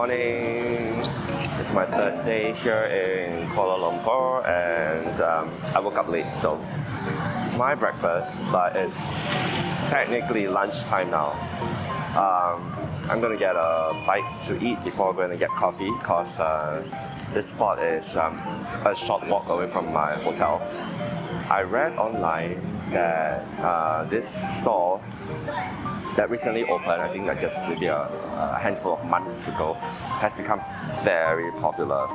morning. It's my third day here in Kuala Lumpur and I woke up late, so it's my breakfast, but it's technically lunchtime now. I'm gonna get a bite to eat before going to get coffee because this spot is a short walk away from my hotel. I read online that this store that recently opened, I think that just maybe a handful of months ago, has become very popular.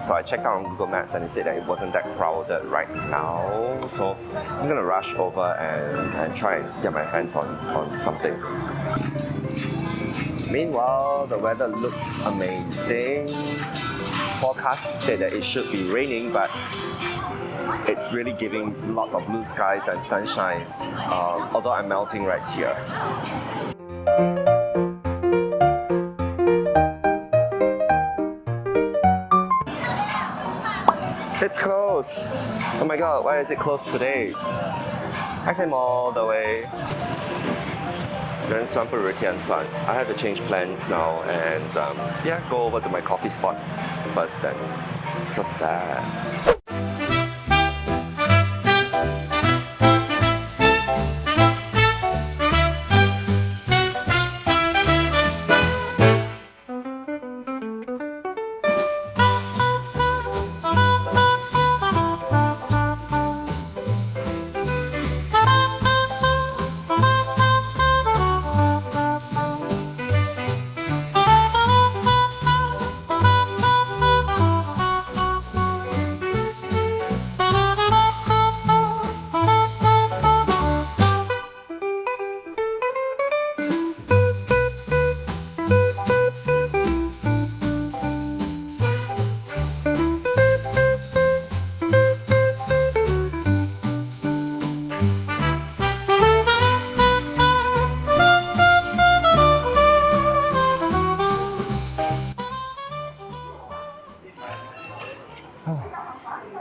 So I checked out on Google Maps and it said that it wasn't that crowded right now. So I'm gonna rush over and try and get my hands on something. Meanwhile, the weather looks amazing. Forecast said that it should be raining, but it's really giving lots of blue skies and sunshine, although I'm melting right here. It's closed! Oh my god, why is it closed today? I came all the way. 人算不如天算. I have to change plans now and yeah, go over to my coffee spot first then. So sad.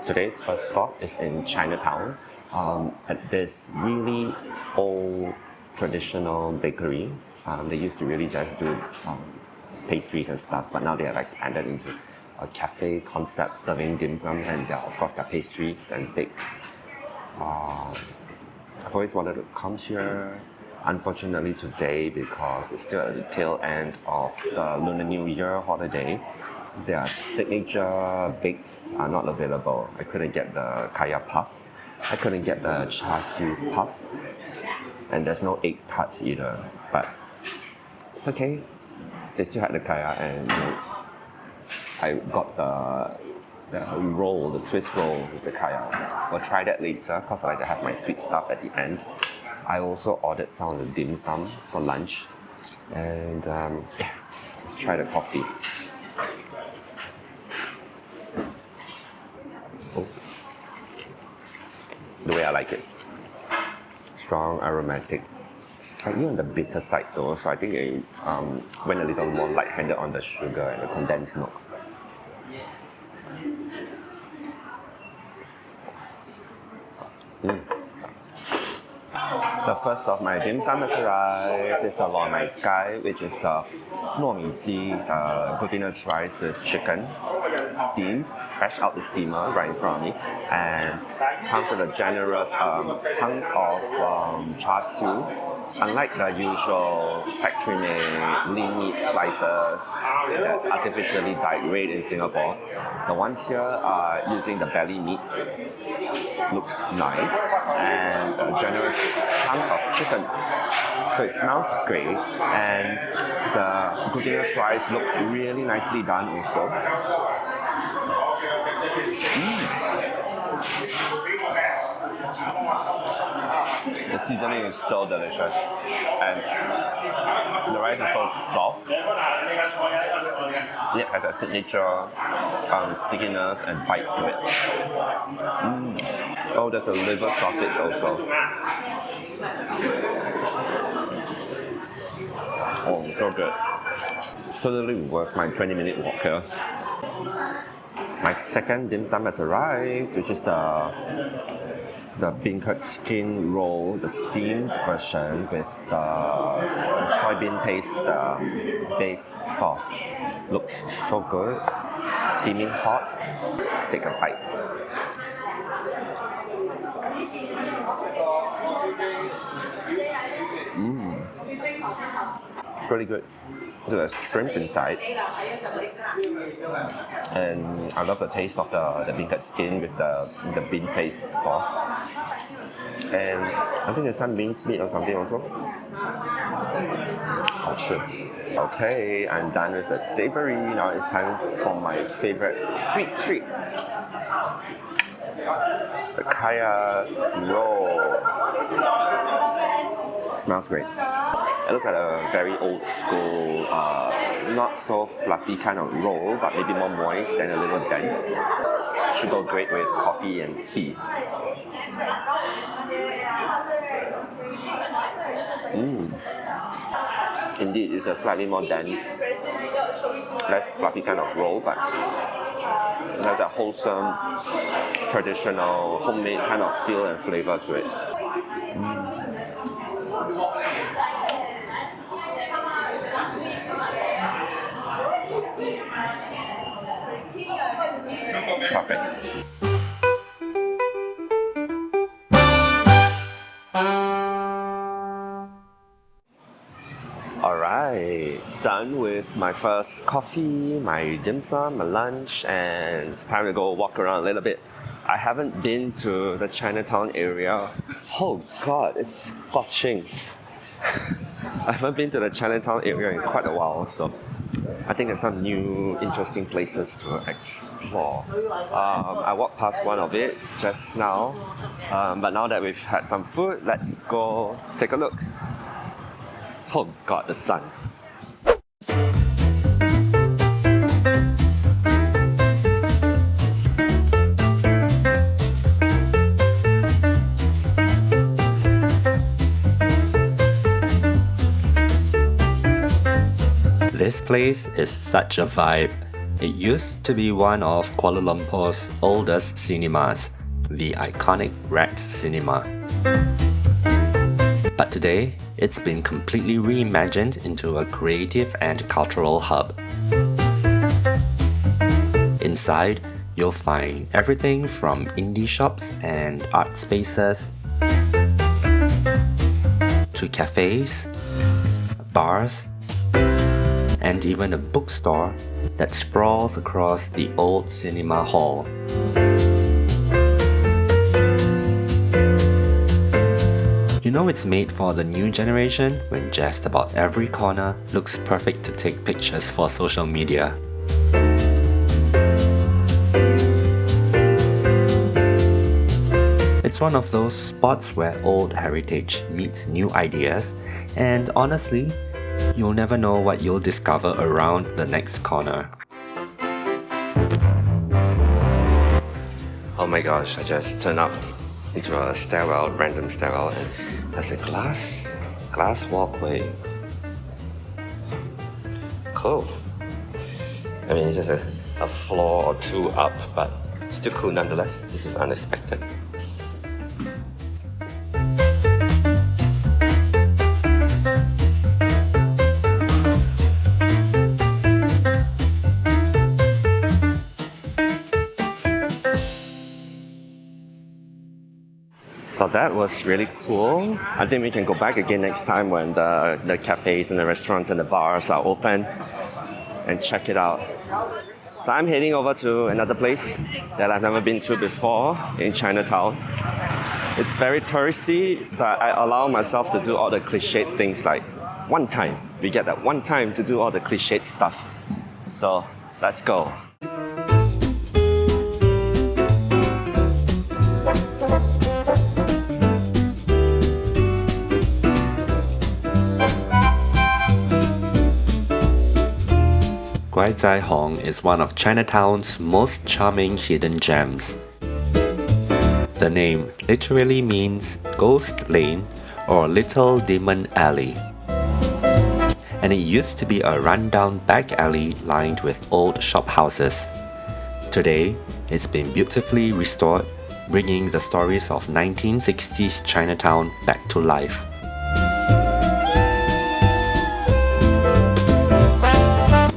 Today's first stop is in Chinatown at this really old traditional bakery. They used to really just do pastries and stuff, but now they have expanded into a cafe concept serving dim sum and of course their pastries and bakes. I've always wanted to come here. Unfortunately today, because it's still at the tail end of the Lunar New Year holiday, their signature bakes are not available. I couldn't get the kaya puff. I couldn't get the char siu puff. And there's no egg tarts either. But it's okay. They still had the kaya and I got the roll, the Swiss roll with the kaya. We'll try that later because I like to have my sweet stuff at the end. I also ordered some of the dim sum for lunch. And yeah, let's try the coffee. Oh. The way I like it. Strong, aromatic. Slightly on the bitter side though, so I think it went a little more light-handed on the sugar and the condensed milk. The first of my dim sum has arrived. It's the Hai Kah Lang, which is the glutinous rice with chicken, steamed, fresh out the steamer right in front of me, and comes with a generous hunk of char siu. Unlike the usual factory-made lean meat slices that's artificially dyed red in Singapore, the ones here are using the belly meat. Looks nice, and a generous chunk of chicken. So it smells great, and the glutinous rice looks really nicely done also. The seasoning is so delicious, and the rice is so soft. It has a signature stickiness and bite to it. Oh, there's a liver sausage also. Oh, so good. Totally worth my 20-minute walk here. My second dim sum has arrived, which is the the beancurd skin roll, the steamed version with the soybean paste based sauce. Looks so good. Steaming hot. Let's take a bite. It's really good. There's shrimp inside. And I love the taste of the beancurd skin with the bean paste sauce. And I think there's some minced meat or something also. Okay, I'm done with the savory. Now it's time for my favorite sweet treats. The kaya roll. Smells great. It looks like a very old school, not so fluffy kind of roll, but maybe more moist and a little dense. Should go great with coffee and tea. Indeed, it's a slightly more dense, less fluffy kind of roll, but it has a wholesome, traditional, homemade kind of feel and flavor to it. Perfect. Alright, done with my first coffee, my dim sum, my lunch, and it's time to go walk around a little bit. I haven't been to the Chinatown area. Oh god, it's scorching. I haven't been to the Chinatown area in quite a while, so I think there's some new interesting places to explore. I walked past one of it just now, but now that we've had some food, let's go take a look. Oh god, the sun. This place is such a vibe. It used to be one of Kuala Lumpur's oldest cinemas, the iconic REXKL cinema. But today, it's been completely reimagined into a creative and cultural hub. Inside, you'll find everything from indie shops and art spaces to cafes, bars, and even a bookstore that sprawls across the old cinema hall. You know it's made for the new generation when just about every corner looks perfect to take pictures for social media. It's one of those spots where old heritage meets new ideas, and honestly, you'll never know what you'll discover around the next corner. Oh my gosh, I just turned up into a stairwell, random stairwell, and there's a glass walkway. Cool. I mean, it's just a floor or two up, but still cool nonetheless. This is unexpected. So that was really cool. I think we can go back again next time when the cafes and the restaurants and the bars are open and check it out. So I'm heading over to another place that I've never been to before in Chinatown. It's very touristy, but I allow myself to do all the cliched things like one time. We get that one time to do all the cliched stuff. So let's go. Kwai Zhai Hong is one of Chinatown's most charming hidden gems. The name literally means Ghost Lane or Little Demon Alley. And it used to be a rundown back alley lined with old shop houses. Today, it's been beautifully restored bringing the stories of 1960s Chinatown back to life.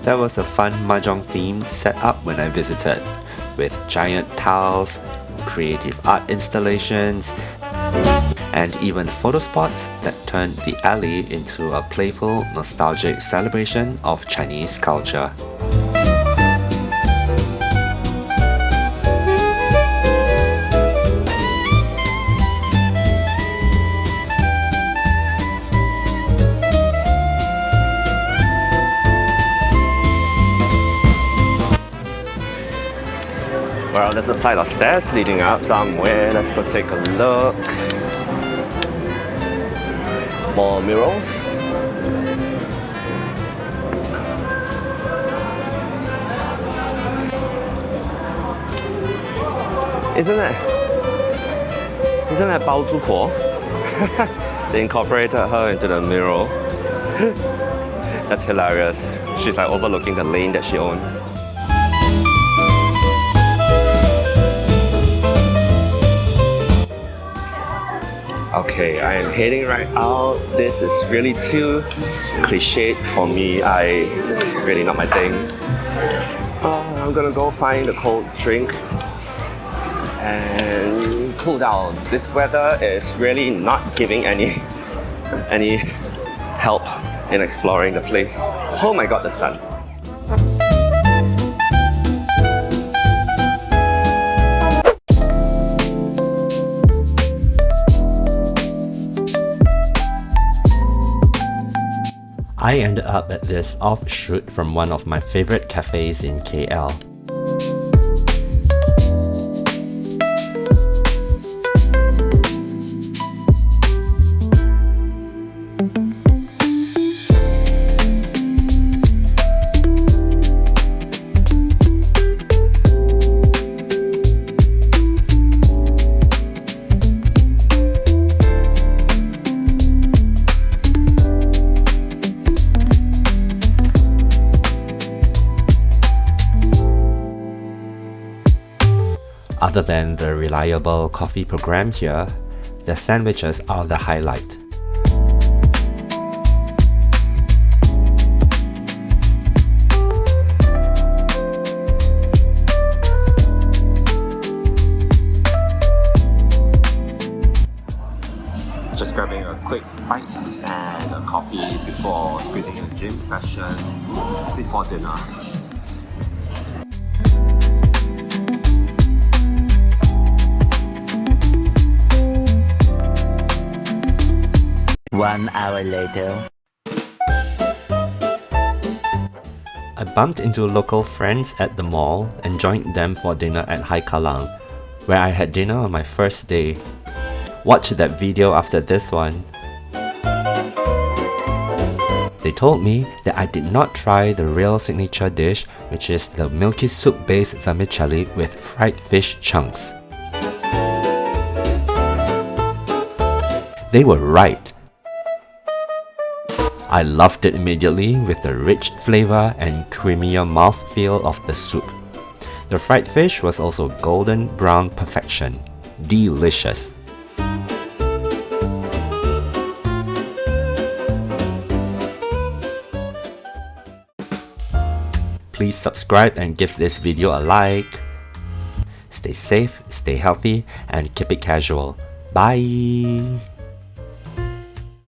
There was a fun mahjong-themed setup when I visited, with giant tiles, creative art installations, and even photo spots that turned the alley into a playful, nostalgic celebration of Chinese culture. Well, there's a flight of stairs leading up somewhere. Let's go take a look. More murals. Isn't that Bao Zhupo? They incorporated her into the mural. That's hilarious. She's like overlooking the lane that she owns. Okay, I am heading right out. This is really too cliched for me. It's really not my thing. I'm gonna go find a cold drink and cool down. This weather is really not giving any help in exploring the place. Oh my god, the sun. I ended up at this offshoot from one of my favorite cafes in KL. Other than the reliable coffee program here, the sandwiches are the highlight. Just grabbing a quick bite and a coffee before squeezing a gym session before dinner. One hour later. I bumped into local friends at the mall and joined them for dinner at Hai Kah Lang, where I had dinner on my first day. Watch that video after this one. They told me that I did not try the real signature dish, which is the milky soup-based vermicelli with fried fish chunks. They were right. I loved it immediately with the rich flavor and creamier mouthfeel of the soup. The fried fish was also golden brown perfection. Delicious. Please subscribe and give this video a like. Stay safe, stay healthy, and keep it casual. Bye!